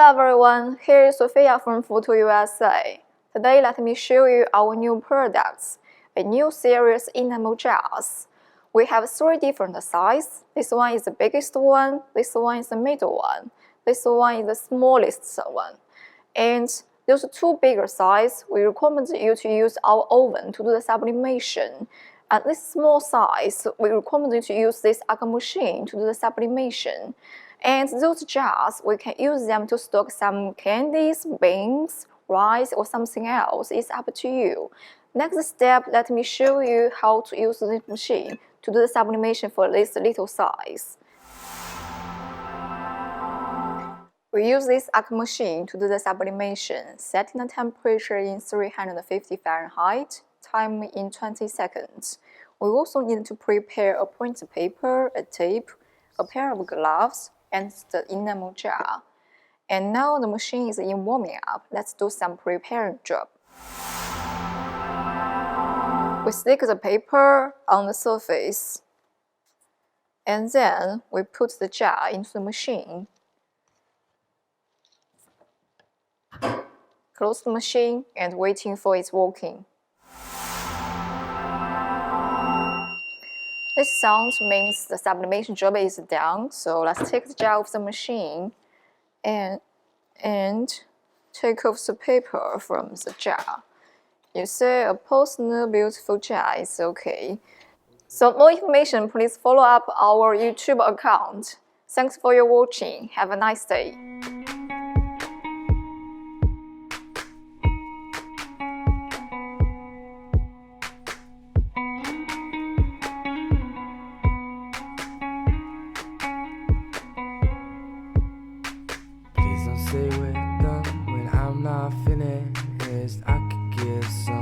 Hello everyone, here is Sophia from Photo USA. Today let me show you our new products, a new series enamel jars. We have 3 different sizes. This one is the biggest one, this one is the middle one, this one is the smallest one. And those 2 bigger sizes, we recommend you to use our oven to do the sublimation. At this small size, we recommend you to use this arc machine to do the sublimation. And those jars, we can use them to stock some candies, beans, rice, or something else. It's up to you. Next step, let me show you how to use this machine to do the sublimation for this little size. We use this arc machine to do the sublimation, setting the temperature in 350 Fahrenheit, time in 20 seconds. We also need to prepare a printer paper, a tape, a pair of gloves, and the enamel jar. And now the machine is in warming up. Let's do some preparing job. We stick the paper on the surface, and then we put the jar into the machine. Close the machine and waiting for its working. This sound means the sublimation job is done, so let's take the jar off the machine and take off the paper from the jar. You say a personal beautiful jar is okay. So more information, please follow up our YouTube account. Thanks for your watching. Have a nice day. Say we're done when I'm not finished. I could give some